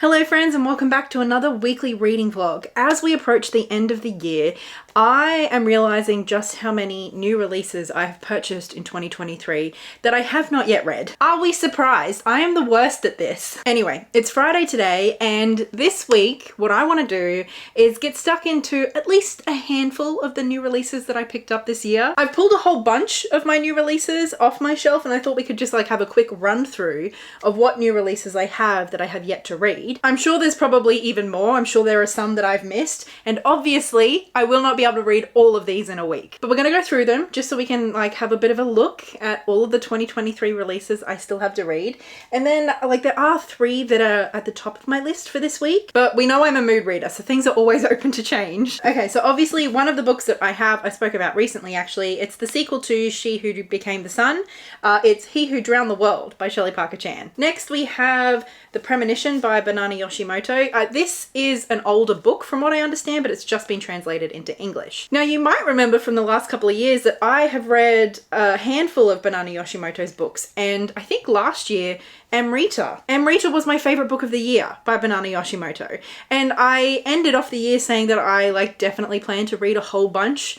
Hello friends and welcome back to another weekly reading vlog. As we approach the end of the year, I am realizing just how many new releases I have purchased in 2023 that I have not yet read. Are we surprised? I am the worst at this. Anyway, it's Friday today and this week what I want to do is get stuck into at least a handful of the new releases that I picked up this year. I've pulled a whole bunch of my new releases off my shelf and I thought we could just have a quick run through of what new releases I have that I have yet to read. I'm sure there's probably even more. I'm sure there are some that I've missed, and obviously I will not be able to read all of these in a week. But we're going to go through them just so we can have a bit of a look at all of the 2023 releases I still have to read. And then there are 3 that are at the top of my list for this week, but we know I'm a mood reader, so things are always open to change. Okay, so obviously one of the books that I spoke about recently actually, it's the sequel to She Who Became the Sun. It's He Who Drowned the World by Shelley Parker Chan. Next we have The Premonition by Banana Yoshimoto. This is an older book from what I understand, but it's just been translated into English. Now you might remember from the last couple of years that I have read a handful of Banana Yoshimoto's books, and I think last year Amrita. Amrita was my favorite book of the year by Banana Yoshimoto. And I ended off the year saying that I definitely plan to read a whole bunch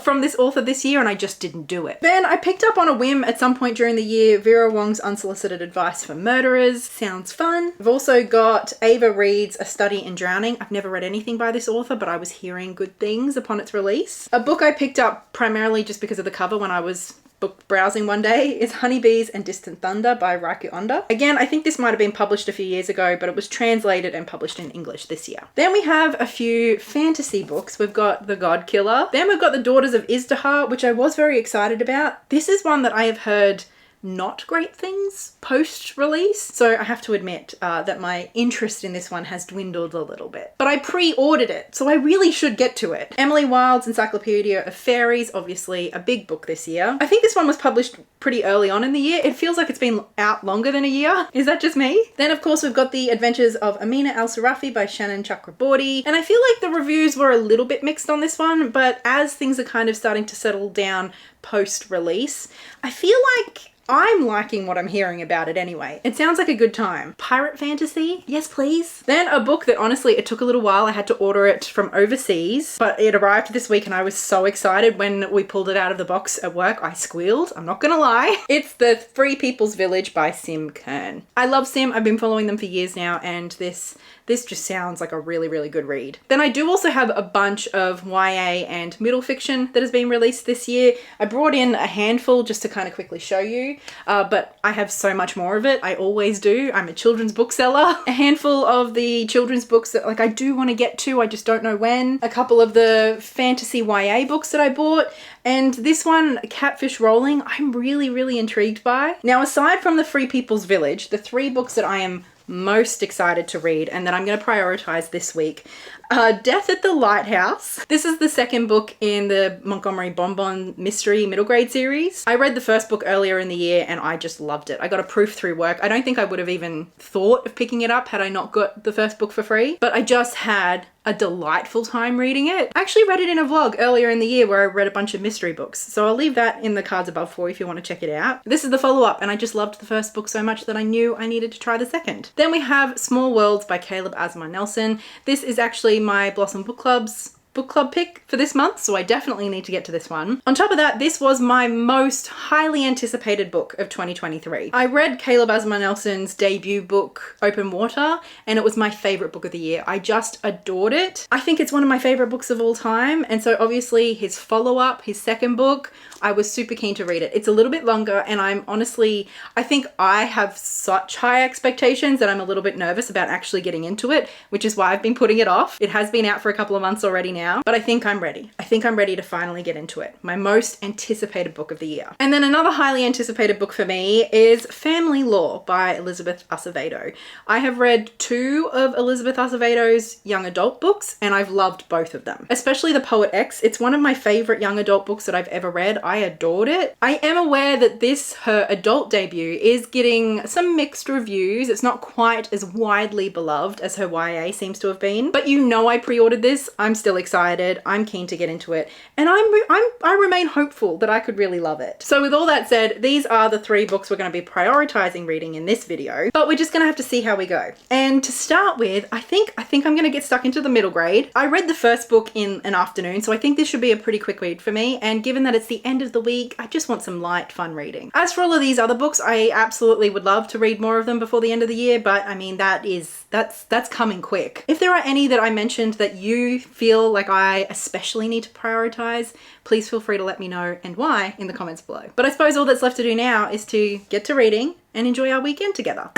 from this author this year, and I just didn't do it. Then I picked up on a whim at some point during the year Vera Wong's Unsolicited Advice for Murderers. Sounds fun. I've also got Ava Reid's A Study in Drowning. I've never read anything by this author, but I was hearing good things upon its release. A book I picked up primarily just because of the cover when I was book browsing one day is Honeybees and Distant Thunder by Raiku Onda. Again, I think this might have been published a few years ago, but it was translated and published in English this year. Then we have a few fantasy books. We've got The God Killer. Then we've got The Daughters of Izdihar, which I was very excited about. This is one that I have heard not great things post-release, so I have to admit that my interest in this one has dwindled a little bit. But I pre-ordered it, so I really should get to it. Emily Wilde's Encyclopedia of Fairies, obviously a big book this year. I think this one was published pretty early on in the year. It feels like it's been out longer than a year. Is that just me? Then of course we've got The Adventures of Amina Al-Sarafi by Shannon Chakraborty, and I feel like the reviews were a little bit mixed on this one, but as things are kind of starting to settle down post-release, I feel like I'm liking what I'm hearing about it anyway. It sounds like a good time. Pirate fantasy? Yes, please. Then a book that honestly, it took a little while. I had to order it from overseas, but it arrived this week and I was so excited when we pulled it out of the box at work. I squealed, I'm not gonna lie. It's The Free People's Village by Sim Kern. I love Sim. I've been following them for years now, and this just sounds like a really, really good read. Then I do also have a bunch of YA and middle fiction that has been released this year. I brought in a handful just to kind of quickly show you, but I have so much more of it. I always do. I'm a children's bookseller. A handful of the children's books that I do want to get to, I just don't know when. A couple of the fantasy YA books that I bought. And this one, Catfish Rolling, I'm really, really intrigued by. Now, aside from The Free People's Village, the 3 books that I am most excited to read and that I'm going to prioritize this week. Death at the Lighthouse. This is the second book in the Montgomery Bonbon mystery middle grade series. I read the first book earlier in the year and I just loved it. I got a proof through work. I don't think I would have even thought of picking it up had I not got the first book for free, but I just had a delightful time reading it. I actually read it in a vlog earlier in the year where I read a bunch of mystery books, so I'll leave that in the cards above for you if you want to check it out. This is the follow-up and I just loved the first book so much that I knew I needed to try the second. Then we have Small Worlds by Caleb Azumah Nelson. This is actually my Blossom Book Club pick for this month, so I definitely need to get to this one. On top of that, this was my most highly anticipated book of 2023. I read Caleb Azumah Nelson's debut book, Open Water, and it was my favorite book of the year. I just adored it. I think it's one of my favorite books of all time, and so obviously his follow-up, his second book, I was super keen to read it. It's a little bit longer, and I think I have such high expectations that I'm a little bit nervous about actually getting into it, which is why I've been putting it off. It has been out for a couple of months already now, but I think I'm ready. I think I'm ready to finally get into it. My most anticipated book of the year. And then another highly anticipated book for me is Family Law by Elizabeth Acevedo. I have read 2 of Elizabeth Acevedo's young adult books, and I've loved both of them, especially The Poet X. It's one of my favorite young adult books that I've ever read. I adored it. I am aware that her adult debut, is getting some mixed reviews. It's not quite as widely beloved as her YA seems to have been, but you know I pre-ordered this. I'm still excited excited. I'm keen to get into it, and I remain hopeful that I could really love it. So with all that said, these are the 3 books we're going to be prioritizing reading in this video, but we're just going to have to see how we go. And to start with, I think I'm going to get stuck into the middle grade. I read the first book in an afternoon, so I think this should be a pretty quick read for me, and given that it's the end of the week, I just want some light, fun reading. As for all of these other books, I absolutely would love to read more of them before the end of the year, but I mean, that's coming quick. If there are any that I mentioned that you feel like I especially need to prioritize, please feel free to let me know and why in the comments below. But I suppose all that's left to do now is to get to reading and enjoy our weekend together.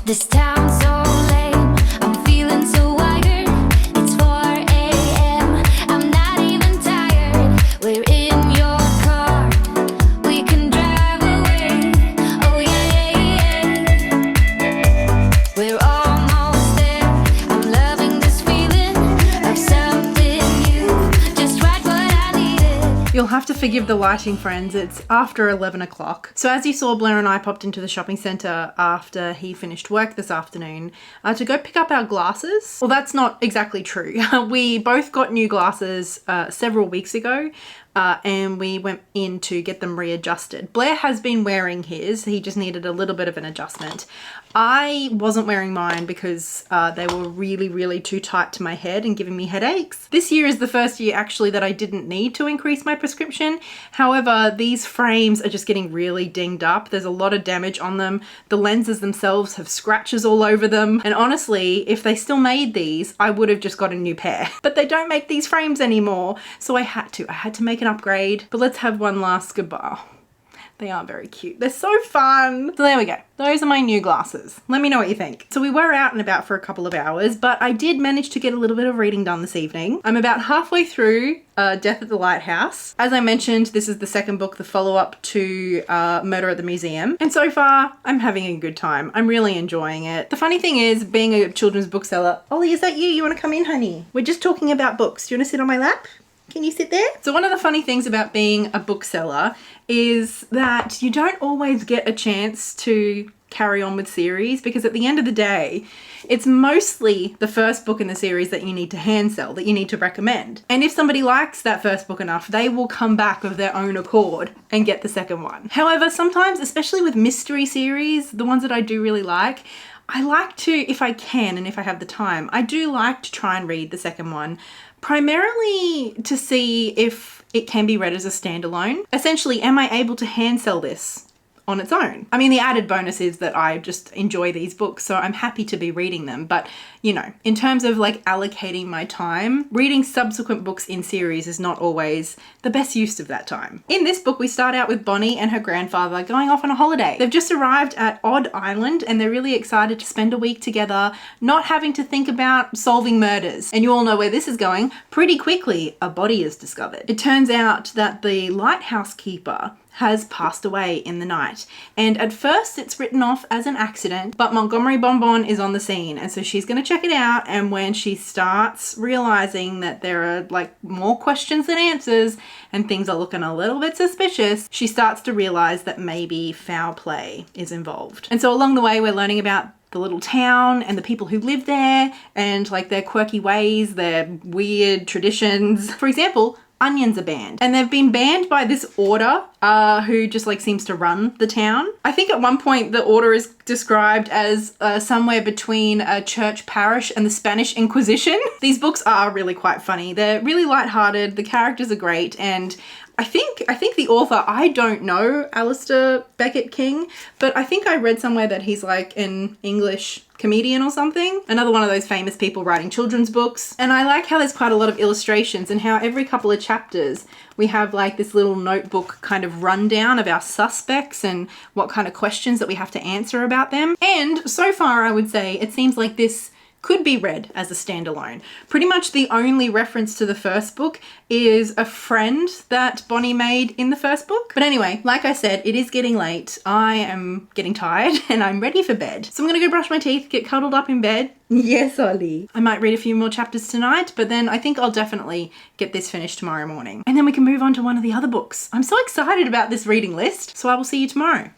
This town's so lame, I'm feeling so wired. It's 4 a.m., I'm not even tired. We're in your car, we can drive away. Oh yeah, we're almost there. I'm loving this feeling of something new, just right what I needed. You'll have to forgive the lighting, friends. It's after 11 o'clock. So as you saw, Blair and I popped into the shopping centre after he finished work this afternoon to go pick up our glasses. Well, that's not exactly true. We both got new glasses several weeks ago. And we went in to get them readjusted. Blair has been wearing his. He just needed a little bit of an adjustment. I wasn't wearing mine because they were really, really too tight to my head and giving me headaches. This year is the first year actually that I didn't need to increase my prescription. However, these frames are just getting really dinged up. There's a lot of damage on them. The lenses themselves have scratches all over them. And honestly, if they still made these, I would have just got a new pair. But they don't make these frames anymore. So I had to make an upgrade. But let's have one last goodbye. They are very cute. They're so fun. So there we go. Those are my new glasses. Let me know what you think. So we were out and about for a couple of hours, but I did manage to get a little bit of reading done this evening. I'm about halfway through Death at the Lighthouse. As I mentioned, this is the second book, the follow-up to Murder at the Museum. And so far, I'm having a good time. I'm really enjoying it. The funny thing is, being a children's bookseller, Ollie, is that you? You want to come in, honey? We're just talking about books. Do you want to sit on my lap? Can you sit there? So one of the funny things about being a bookseller is that you don't always get a chance to carry on with series, because at the end of the day, it's mostly the first book in the series that you need to hand sell, that you need to recommend. And if somebody likes that first book enough, they will come back of their own accord and get the second one. However, sometimes, especially with mystery series, the ones that I do really like, I like to, if I can and if I have the time, I do like to try and read the second one, primarily to see if it can be read as a standalone. Essentially, am I able to hand sell this on its own? I mean, the added bonus is that I just enjoy these books, so I'm happy to be reading them. But, you know, in terms of like allocating my time, reading subsequent books in series is not always the best use of that time. In this book, we start out with Bonnie and her grandfather going off on a holiday. They've just arrived at Odd Island and they're really excited to spend a week together, not having to think about solving murders. And you all know where this is going. Pretty quickly, a body is discovered. It turns out that the lighthouse keeper has passed away in the night. And at first it's written off as an accident, but Montgomery Bonbon is on the scene. And so she's going to check it out. And when she starts realizing that there are like more questions than answers and things are looking a little bit suspicious, she starts to realize that maybe foul play is involved. And so along the way, we're learning about the little town and the people who live there and like their quirky ways, their weird traditions. For example, onions are banned, and they've been banned by this order who just like seems to run the town. I think at one point the order is described as somewhere between a church parish and the Spanish Inquisition. These books are really quite funny. They're really lighthearted. The characters are great, and I think the author, I don't know Alasdair Beckett-King, but I think I read somewhere that he's like an English comedian or something. Another one of those famous people writing children's books. And I like how there's quite a lot of illustrations and how every couple of chapters we have like this little notebook kind of rundown of our suspects and what kind of questions that we have to answer about them. And so far, I would say it seems like this could be read as a standalone. Pretty much the only reference to the first book is a friend that Bonnie made in the first book. But anyway, like I said, it is getting late. I am getting tired and I'm ready for bed. So I'm gonna go brush my teeth, get cuddled up in bed, Yes, Ollie. I might read a few more chapters tonight, but then I think I'll definitely get this finished tomorrow morning. And then we can move on to one of the other books. I'm so excited about this reading list, so I will see you tomorrow.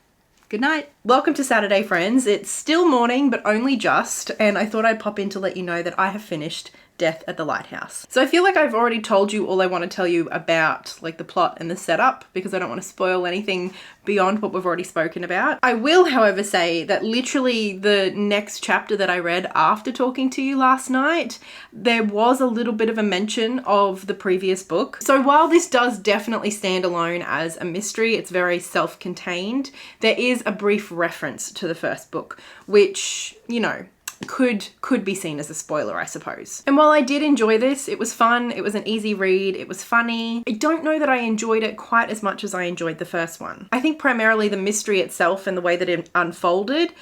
Good night. Welcome to Saturday, friends. It's still morning, but only just, and I thought I'd pop in to let you know that I have finished Death at the Lighthouse. So I feel like I've already told you all I want to tell you about, like, the plot and the setup, because I don't want to spoil anything beyond what we've already spoken about. I will, however, say that literally the next chapter that I read after talking to you last night, there was a little bit of a mention of the previous book. So while this does definitely stand alone as a mystery, it's very self-contained, there is a brief reference to the first book, which, you know, could be seen as a spoiler, I suppose. And while I did enjoy this, it was fun, it was an easy read, it was funny, I don't know that I enjoyed it quite as much as I enjoyed the first one. I think primarily the mystery itself and the way that it unfolded,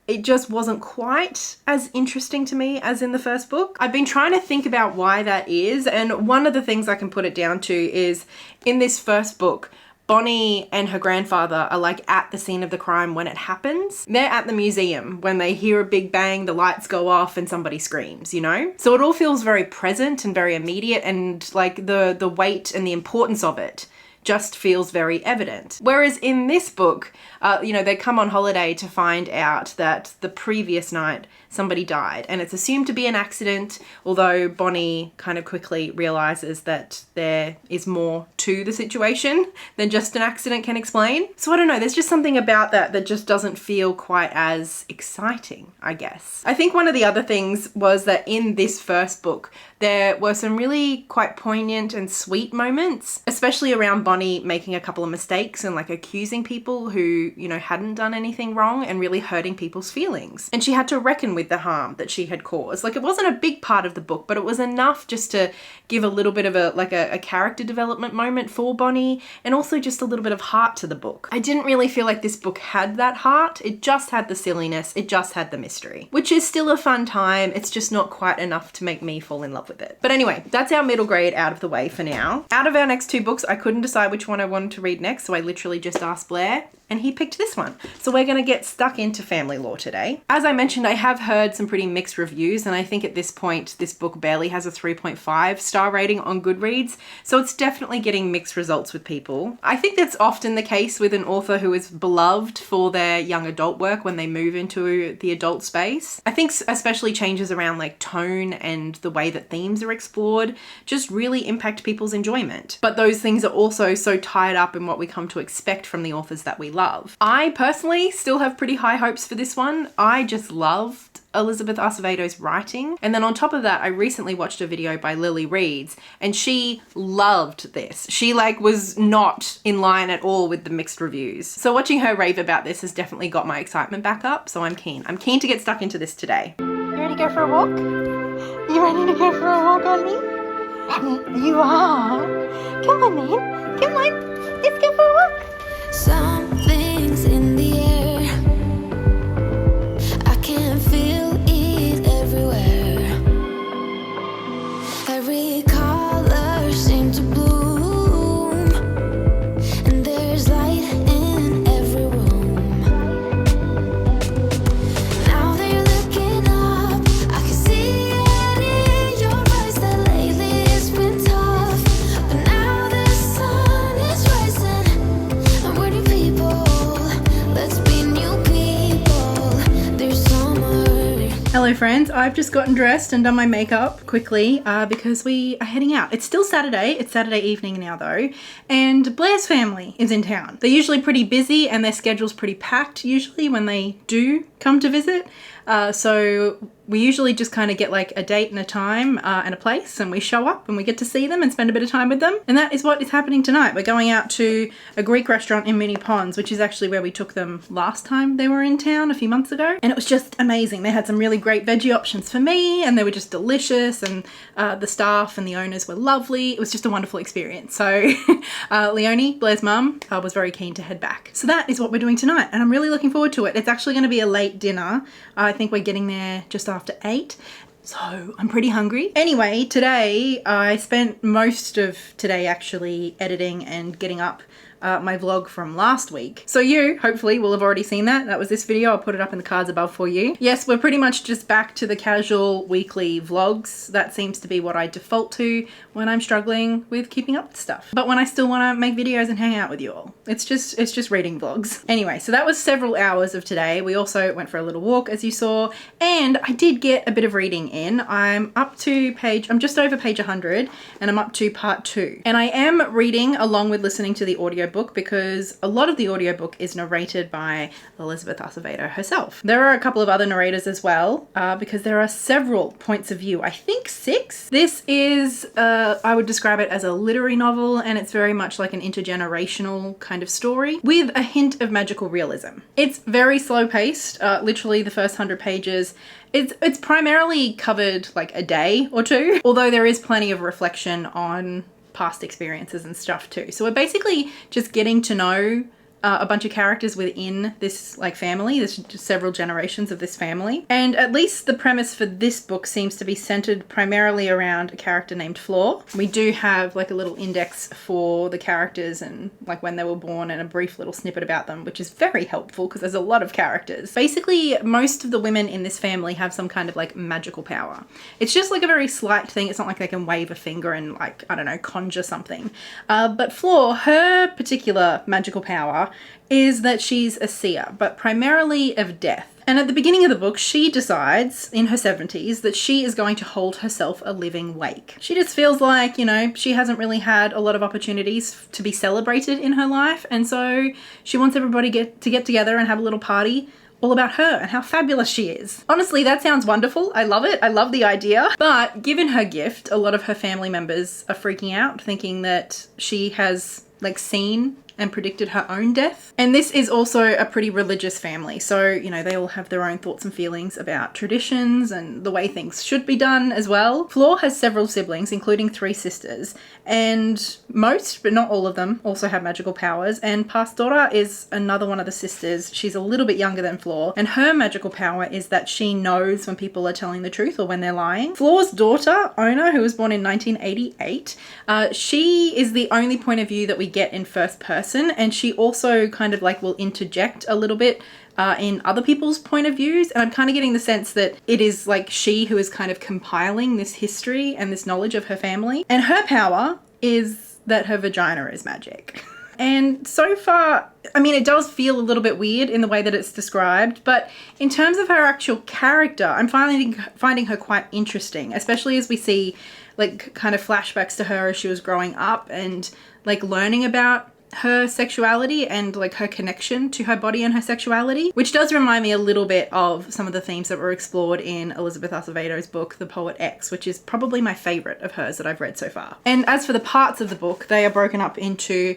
it just wasn't quite as interesting to me as in the first book. I've been trying to think about why that is, and one of the things I can put it down to is in this first book, Bonnie and her grandfather are like at the scene of the crime when it happens. They're at the museum when they hear a big bang, the lights go off and somebody screams, you know? So it all feels very present and very immediate, and like the weight and the importance of it just feels very evident. Whereas in this book, you know, they come on holiday to find out that the previous night somebody died, and it's assumed to be an accident, although Bonnie kind of quickly realizes that there is more to the situation than just an accident can explain. So I don't know, there's just something about that just doesn't feel quite as exciting, I guess. I think one of the other things was that in this first book, there were some really quite poignant and sweet moments, especially around Bonnie making a couple of mistakes and like accusing people who, you know, hadn't done anything wrong and really hurting people's feelings. And she had to reckon with the harm that she had caused. Like, it wasn't a big part of the book, but it was enough just to give a little bit of a character development moment for Bonnie, and also just a little bit of heart to the book. I didn't really feel like this book had that heart. It just had the silliness. It just had the mystery, which is still a fun time. It's just not quite enough to make me fall in love with it. But anyway, that's our middle grade out of the way for now. Out of our next two books, I couldn't decide which one I wanted to read next, so I literally just asked Blair, and he picked this one. So we're gonna get stuck into family law today. As I mentioned, I have heard some pretty mixed reviews, and I think at this point, this book barely has a 3.5 star rating on GoodReads, so it's definitely getting mixed results with people. I think that's often the case with an author who is beloved for their young adult work when they move into the adult space. I think especially changes around like tone and the way that themes are explored just really impact people's enjoyment. But those things are also so tied up in what we come to expect from the authors that we love. I personally still have pretty high hopes for this one. I just loved Elizabeth Acevedo's writing. And then on top of that, I recently watched a video by Lily Reads, and she loved this. She like was not in line at all with the mixed reviews. So watching her rave about this has definitely got my excitement back up. So I'm keen. I'm keen to get stuck into this today. You ready to go for a walk? You ready to go for a walk, Ollie? You are. Come on then. Come on. Let's go for a walk. Something's in the air. I can feel it everywhere. Every color seems to bloom, and there's light in every room. Now they're looking up. I can see it in your eyes that lately it's been tough. But now the sun is rising. I'm ready, people. Let's be new people. There's summer. Hello friends, I've just gotten dressed and done my makeup quickly because we are heading out. It's still Saturday, it's Saturday evening now though, and Blair's family is in town. They're usually pretty busy and their schedule's pretty packed usually when they do come to visit. So we usually just kind of get like a date and a time and a place, and we show up and we get to see them and spend a bit of time with them. And that is what is happening tonight. We're going out to a Greek restaurant in Moonee Ponds, which is actually where we took them last time they were in town a few months ago. And it was just amazing. They had some really great veggie options for me, and they were just delicious, and the staff and the owners were lovely. It was just a wonderful experience. So Leonie, Blair's mum, was very keen to head back. So that is what we're doing tonight, and I'm really looking forward to it. It's actually going to be a late dinner. I think we're getting there just after 8. So I'm pretty hungry. Anyway, today I spent most of today actually editing and getting up my vlog from last week. So you hopefully will have already seen that. That was this video. I'll put it up in the cards above for you. Yes, we're pretty much just back to the casual weekly vlogs. That seems to be what I default to when I'm struggling with keeping up with stuff. But when I still want to make videos and hang out with you all, it's just reading vlogs. Anyway, so that was several hours of today. We also went for a little walk, as you saw, and I did get a bit of reading in. I'm just over page 100, and I'm up to part 2. And I am reading along with listening to the audiobook because a lot of the audiobook is narrated by Elizabeth Acevedo herself. There are a couple of other narrators as well, because there are several points of view. I think 6. This is, I would describe it as a literary novel, and it's very much like an intergenerational kind of story with a hint of magical realism. It's very slow paced, literally the first 100 pages. It's primarily covered like a day or two, although there is plenty of reflection on past experiences and stuff too. So we're basically just getting to know a bunch of characters within this like family. There's just several generations of this family. And at least the premise for this book seems to be centered primarily around a character named Flor. We do have like a little index for the characters and like when they were born and a brief little snippet about them, which is very helpful because there's a lot of characters. Basically, most of the women in this family have some kind of like magical power. It's just like a very slight thing. It's not like they can wave a finger and like, I don't know, conjure something. But Flor, her particular magical power is that she's a seer, but primarily of death. And at the beginning of the book, she decides in her 70s that she is going to hold herself a living wake. She just feels like, you know, she hasn't really had a lot of opportunities to be celebrated in her life. And so she wants everybody to get together and have a little party all about her and how fabulous she is. Honestly, that sounds wonderful. I love it. I love the idea. But given her gift, a lot of her family members are freaking out, thinking that she has like seen and predicted her own death. And this is also a pretty religious family. So, you know, they all have their own thoughts and feelings about traditions and the way things should be done as well. Flor has several siblings, including 3 sisters, and most, but not all of them, also have magical powers. And Pastora is another one of the sisters. She's a little bit younger than Flor, and her magical power is that she knows when people are telling the truth or when they're lying. Flor's daughter, Ona, who was born in 1988, she is the only point of view that we get in first person. And she also kind of like will interject a little bit in other people's point of views. And I'm kind of getting the sense that it is like she who is kind of compiling this history and this knowledge of her family. And her power is that her vagina is magic. And so far, I mean, it does feel a little bit weird in the way that it's described, but in terms of her actual character, I'm finding her quite interesting, especially as we see like kind of flashbacks to her as she was growing up and like learning about her sexuality and like her connection to her body and her sexuality, which does remind me a little bit of some of the themes that were explored in Elizabeth Acevedo's book, The Poet X, which is probably my favorite of hers that I've read so far. And as for the parts of the book, they are broken up into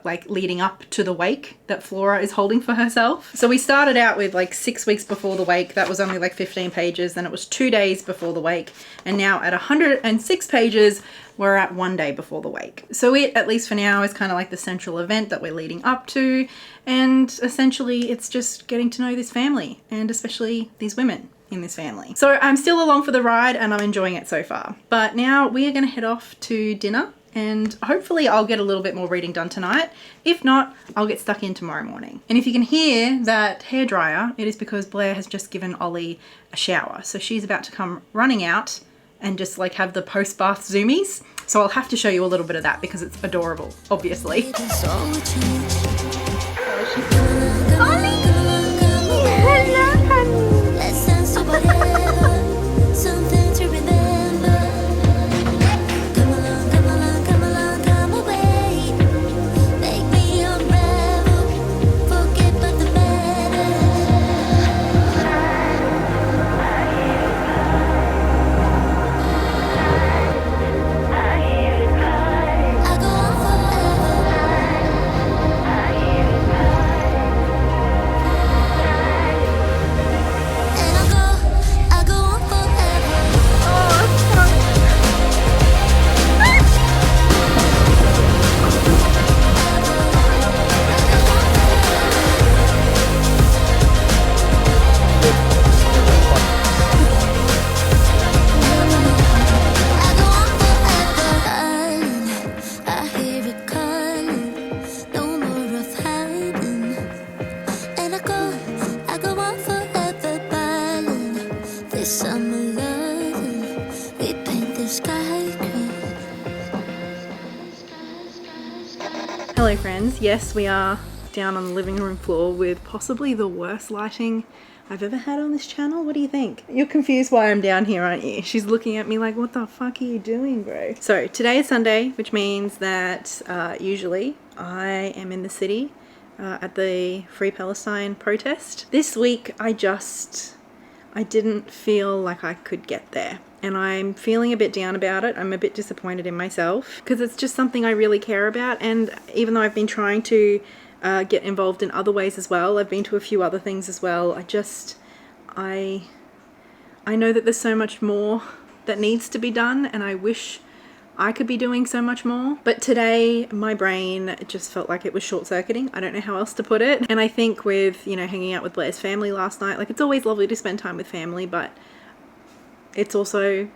like leading up to the wake that Flora is holding for herself. So we started out with like 6 weeks before the wake. That was only like 15 pages. Then it was 2 days before the wake. And now at 106 pages, we're at 1 day before the wake. So it, at least for now, is kind of like the central event that we're leading up to. And essentially it's just getting to know this family and especially these women in this family. So I'm still along for the ride and I'm enjoying it so far. But now we are going to head off to dinner. And hopefully I'll get a little bit more reading done tonight. If not, I'll get stuck in tomorrow morning. And if you can hear that hairdryer, it is because Blair has just given Ollie a shower. So she's about to come running out and just like have the post-bath zoomies. So I'll have to show you a little bit of that because it's adorable, obviously. Hello friends, yes we are down on the living room floor with possibly the worst lighting I've ever had on this channel. What do you think? You're confused why I'm down here, aren't you? She's looking at me like, what the fuck are you doing, bro? So today is Sunday, which means that usually I am in the city at the Free Palestine protest. This week I didn't feel like I could get there. And I'm feeling a bit down about it. I'm a bit disappointed in myself because it's just something I really care about. And even though I've been trying to get involved in other ways as well, I've been to a few other things as well. I know that there's so much more that needs to be done, and I wish I could be doing so much more. But today my brain just felt like it was short-circuiting. I don't know how else to put it. And I think with, you know, hanging out with Blair's family last night, like, it's always lovely to spend time with family, but it's also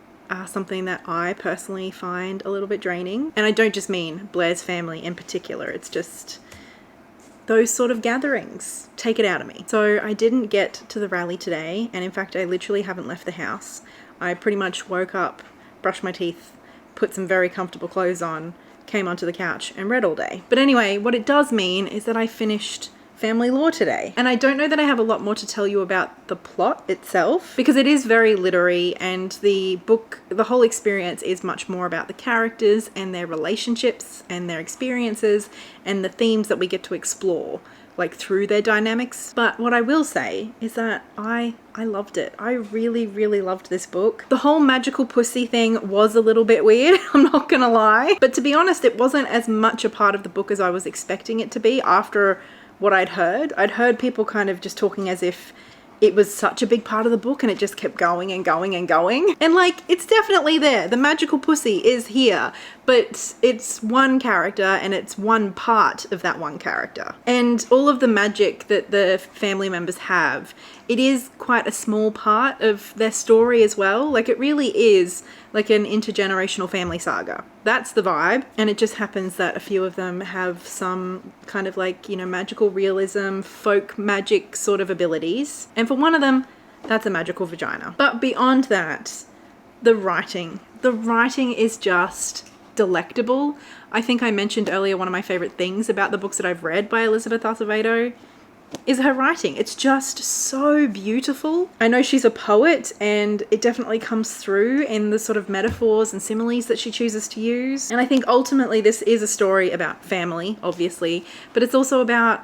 something that I personally find a little bit draining. And I don't just mean Blair's family in particular. It's just those sort of gatherings take it out of me. So I didn't get to the rally today. And in fact, I literally haven't left the house. I pretty much woke up, brushed my teeth, put some very comfortable clothes on, came onto the couch and read all day. But anyway, what it does mean is that I finished Family Law today. And I don't know that I have a lot more to tell you about the plot itself, because it is very literary, and the book, the whole experience is much more about the characters and their relationships and their experiences and the themes that we get to explore, like, through their dynamics. But what I will say is that I loved it. I really, really loved this book. The whole magical pussy thing was a little bit weird, I'm not gonna lie. But to be honest, it wasn't as much a part of the book as I was expecting it to be after what I'd heard. I'd heard people kind of just talking as if it was such a big part of the book and it just kept going and going and going. And like, it's definitely there. The magical pussy is here, but it's one character and it's one part of that one character. And all of the magic that the family members have, it is quite a small part of their story as well. Like, it really is like an intergenerational family saga. That's the vibe. And it just happens that a few of them have some kind of, like, you know, magical realism, folk magic sort of abilities. And for one of them, that's a magical vagina. But beyond that, the writing is just delectable. I think I mentioned earlier one of my favorite things about the books that I've read by Elizabeth Acevedo is her writing. It's just so beautiful. I know she's a poet, and it definitely comes through in the sort of metaphors and similes that she chooses to use. And I think ultimately this is a story about family, obviously, but it's also about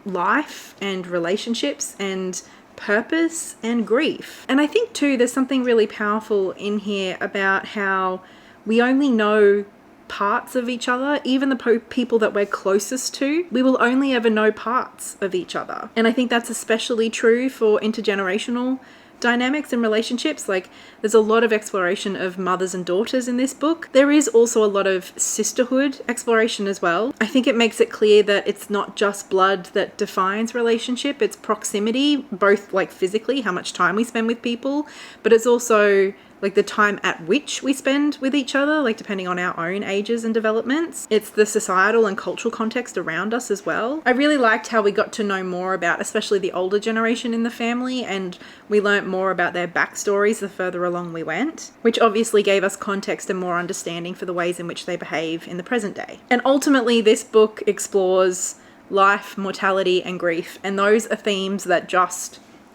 life and relationships and purpose and grief. And I think too, there's something really powerful in here about how we only know parts of each other. Even the people that we're closest to, we will only ever know parts of each other. And I think that's especially true for intergenerational dynamics and relationships. Like, there's a lot of exploration of mothers and daughters in this book. There is also a lot of sisterhood exploration as well. I think it makes it clear that it's not just blood that defines relationship, it's proximity, both like physically, how much time we spend with people, but it's also like the time at which we spend with each other, like depending on our own ages and developments. It's the societal and cultural context around us as well. I really liked how we got to know more about especially the older generation in the family, and we learnt more about their backstories the further along we went, which obviously gave us context and more understanding for the ways in which they behave in the present day. And ultimately, this book explores life, mortality, and grief, and those are themes that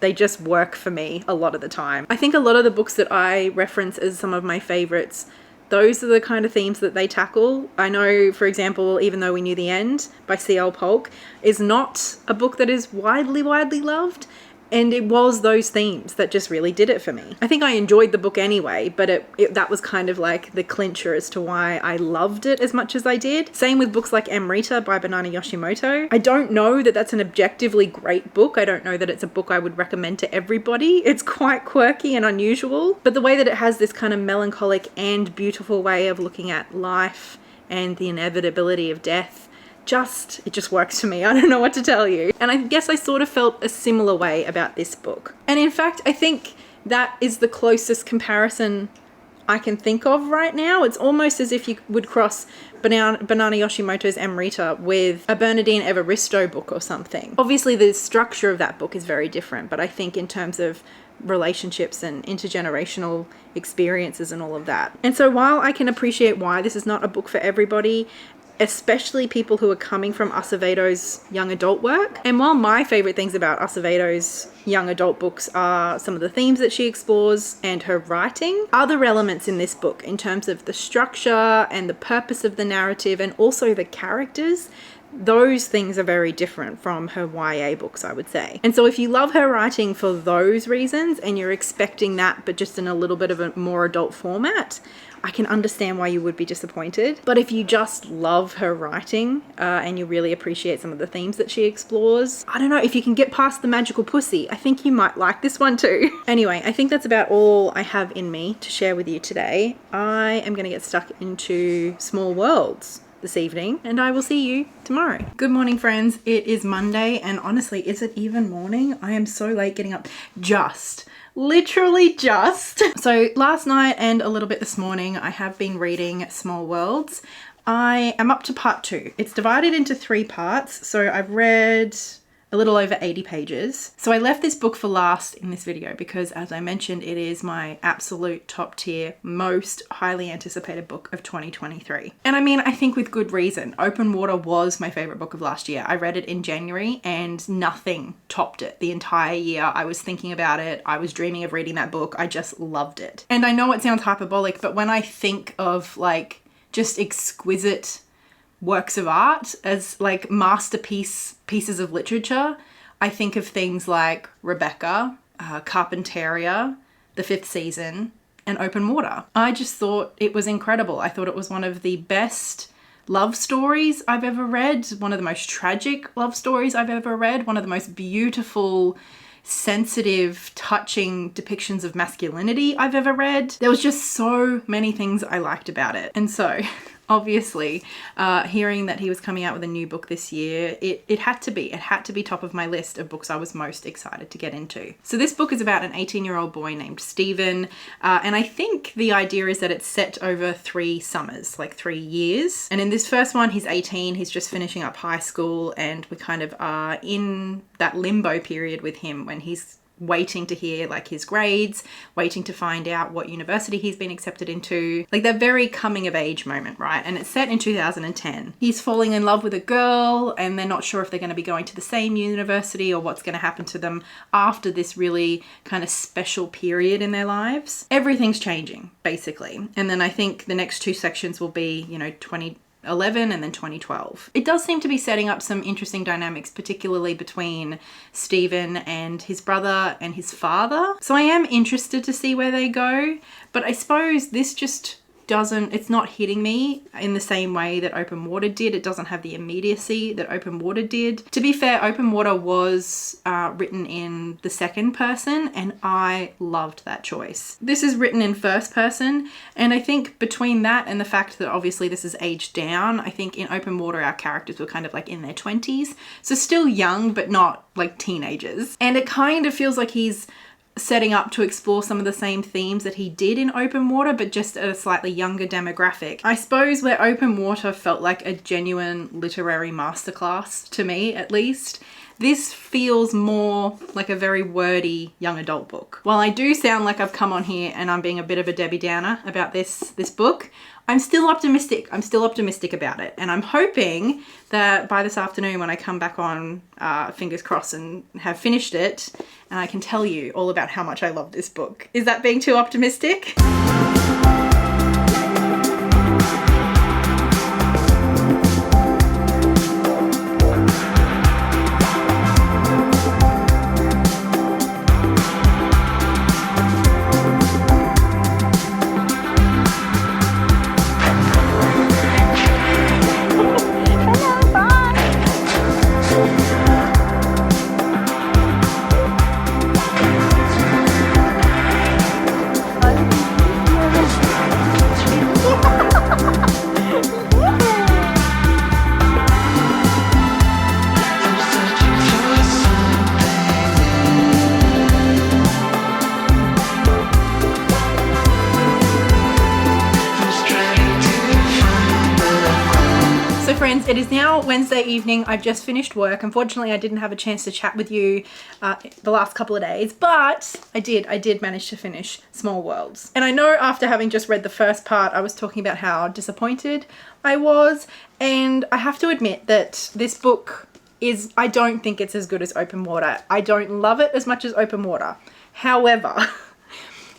they just work for me a lot of the time. I think a lot of the books that I reference as some of my favorites, those are the kind of themes that they tackle. I know, for example, Even Though We Knew the End by C.L. Polk is not a book that is widely loved. And it was those themes that just really did it for me. I think I enjoyed the book anyway, but that was kind of like the clincher as to why I loved it as much as I did. Same with books like Amrita by Banana Yoshimoto. I don't know that that's an objectively great book. I don't know that it's a book I would recommend to everybody. It's quite quirky and unusual, but the way that it has this kind of melancholic and beautiful way of looking at life and the inevitability of death, it just works for me. I don't know what to tell you. And I guess I sort of felt a similar way about this book. And in fact, I think that is the closest comparison I can think of right now. It's almost as if you would cross Banana Yoshimoto's Amrita with a Bernardine Evaristo book or something. Obviously, the structure of that book is very different, but I think in terms of relationships and intergenerational experiences and all of that. And so while I can appreciate why this is not a book for everybody, especially people who are coming from Acevedo's young adult work. And while my favorite things about Acevedo's young adult books are some of the themes that she explores and her writing, other elements in this book in terms of the structure and the purpose of the narrative and also the characters, those things are very different from her YA books, I would say. And so if you love her writing for those reasons and you're expecting that but just in a little bit of a more adult format, I can understand why you would be disappointed. But if you just love her writing and you really appreciate some of the themes that she explores, I don't know, if you can get past the magical pussy, I think you might like this one too. Anyway, I think that's about all I have in me to share with you today. I am going to get stuck into Small Worlds this evening, and I will see you tomorrow. Good morning, friends. It is Monday, and honestly, is it even morning? I am so late getting up. Literally just. So last night and a little bit this morning, I have been reading Small Worlds. I am up to part 2. It's divided into 3 parts, so I've read a little over 80 pages. So I left this book for last in this video because, as I mentioned, it is my absolute top tier, most highly anticipated book of 2023. And I mean, I think with good reason. Open Water was my favorite book of last year. I read it in January and nothing topped it the entire year. I was thinking about it. I was dreaming of reading that book. I just loved it. And I know it sounds hyperbolic, but when I think of like just exquisite works of art as like pieces of literature, I think of things like Rebecca, Carpentaria, The Fifth Season, and Open Water. I just thought it was incredible. I thought it was one of the best love stories I've ever read, one of the most tragic love stories I've ever read, one of the most beautiful, sensitive, touching depictions of masculinity I've ever read. There was just so many things I liked about it. And so obviously, hearing that he was coming out with a new book this year, it had to be top of my list of books I was most excited to get into. So this book is about an 18-year-old boy named Stephen, and I think the idea is that it's set over 3 summers, like 3 years. And in this first one, he's 18, he's just finishing up high school, and we kind of are in that limbo period with him when he's waiting to hear like his grades, waiting to find out what university he's been accepted into, like that very coming of age moment, right? And it's set in 2010. He's falling in love with a girl and they're not sure if they're going to be going to the same university or what's going to happen to them after this really kind of special period in their lives. Everything's changing basically. And then I think the next 2 sections will be, you know, 2011 and then 2012. It does seem to be setting up some interesting dynamics, particularly between Stephen and his brother and his father. So I am interested to see where they go, but I suppose this just it's not hitting me in the same way that Open Water did. It doesn't have the immediacy that Open Water did. To be fair, Open Water was written in the second person and I loved that choice. This is written in first person, and I think between that and the fact that obviously this is aged down, I think in Open Water our characters were kind of like in their 20s, so still young but not like teenagers. And it kind of feels like he's setting up to explore some of the same themes that he did in Open Water, but just at a slightly younger demographic. I suppose where Open Water felt like a genuine literary masterclass, to me at least, this feels more like a very wordy young adult book. While I do sound like I've come on here and I'm being a bit of a Debbie Downer about this book, I'm still optimistic. I'm still optimistic about it. And I'm hoping that by this afternoon when I come back on, fingers crossed, and have finished it, and I can tell you all about how much I love this book. Is that being too optimistic? friends, it is now Wednesday evening. I've just finished work. Unfortunately, I didn't have a chance to chat with you the last couple of days, but I did manage to finish Small Worlds. And I know after having just read the first part, I was talking about how disappointed I was, and I have to admit that this book I don't think it's as good as Open Water. I don't love it as much as Open Water. However,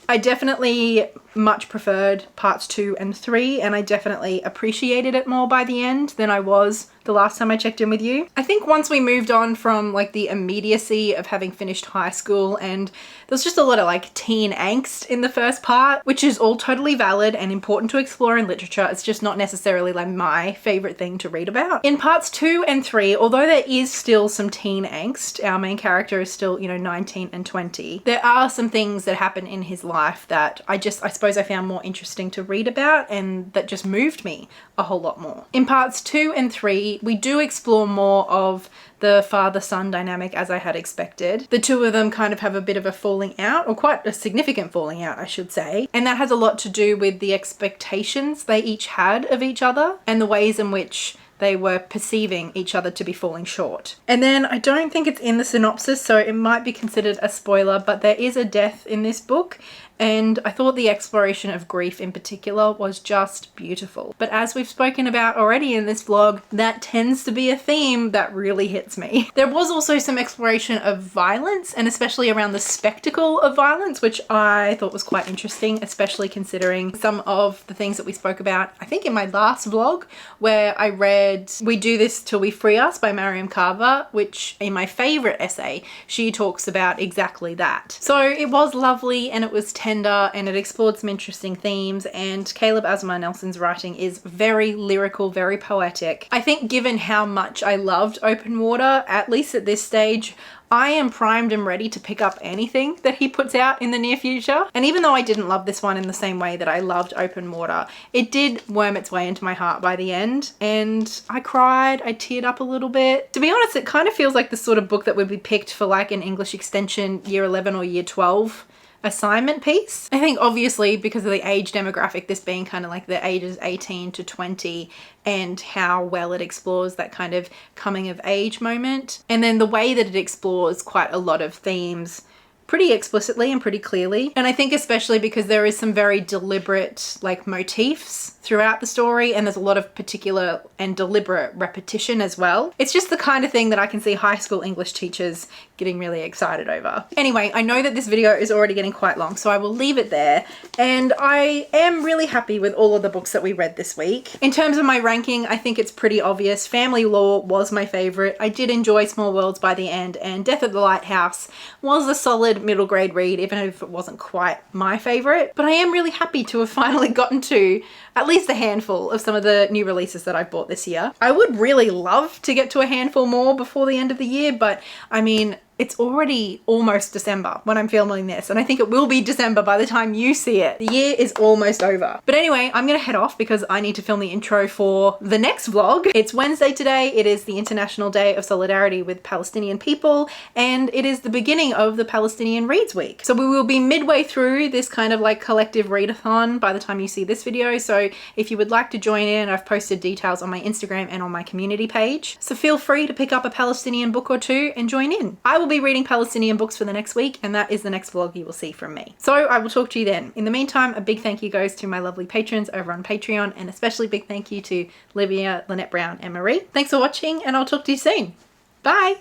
I definitely much preferred parts 2 and 3, and I definitely appreciated it more by the end than I was the last time I checked in with you. I think once we moved on from like the immediacy of having finished high school, and there was just a lot of like teen angst in the first part, which is all totally valid and important to explore in literature. It's just not necessarily like my favorite thing to read about. In parts 2 and 3, although there is still some teen angst, our main character is still, 19 and 20, there are some things that happen in his life that I suppose I found more interesting to read about, and that just moved me a whole lot more. In parts 2 and 3, we do explore more of the father-son dynamic, as I had expected. The two of them kind of have a bit of a falling out, or quite a significant falling out, I should say. And that has a lot to do with the expectations they each had of each other and the ways in which they were perceiving each other to be falling short. And then I don't think it's in the synopsis, so it might be considered a spoiler, but there is a death in this book, and I thought the exploration of grief in particular was just beautiful. But as we've spoken about already in this vlog, that tends to be a theme that really hits me. There was also some exploration of violence, and especially around the spectacle of violence, which I thought was quite interesting, especially considering some of the things that we spoke about, I think in my last vlog, where I read We Do This Till We Free Us by Mariam Carver, which in my favorite essay, she talks about exactly that. So it was lovely, and it was tender, and it explored some interesting themes, and Caleb Azumah Nelson's writing is very lyrical, very poetic. I think given how much I loved Open Water, at least at this stage, I am primed and ready to pick up anything that he puts out in the near future. And even though I didn't love this one in the same way that I loved Open Water, it did worm its way into my heart by the end, and I cried, I teared up a little bit. To be honest, it kind of feels like the sort of book that would be picked for like an English extension year 11 or year 12 assignment piece. I think obviously because of the age demographic, this being kind of like the ages 18 to 20, and how well it explores that kind of coming of age moment. And then the way that it explores quite a lot of themes pretty explicitly and pretty clearly. And I think especially because there is some very deliberate like motifs throughout the story, and there's a lot of particular and deliberate repetition as well. It's just the kind of thing that I can see high school English teachers getting really excited over. Anyway, I know that this video is already getting quite long, so I will leave it there. And I am really happy with all of the books that we read this week. In terms of my ranking, I think it's pretty obvious. Family Law was my favorite. I did enjoy Small Worlds by the end, and Death at the Lighthouse was a solid middle grade read, even if it wasn't quite my favorite. But I am really happy to have finally gotten to at least a handful of some of the new releases that I've bought this year. I would really love to get to a handful more before the end of the year, but I mean, it's already almost December when I'm filming this, and I think it will be December by the time you see it. The year is almost over. But anyway, I'm gonna head off because I need to film the intro for the next vlog. It's Wednesday today. It is the International Day of Solidarity with Palestinian People, and it is the beginning of the Palestinian Reads Week. So we will be midway through this kind of like collective readathon by the time you see this video. So if you would like to join in, I've posted details on my Instagram and on my community page. So feel free to pick up a Palestinian book or two and join in. I will be reading Palestinian books for the next week, and that is the next vlog you will see from me. So I will talk to you then. In the meantime, a big thank you goes to my lovely patrons over on Patreon, and especially big thank you to Livia, Lynette Brown, and Marie. Thanks for watching, and I'll talk to you soon. Bye!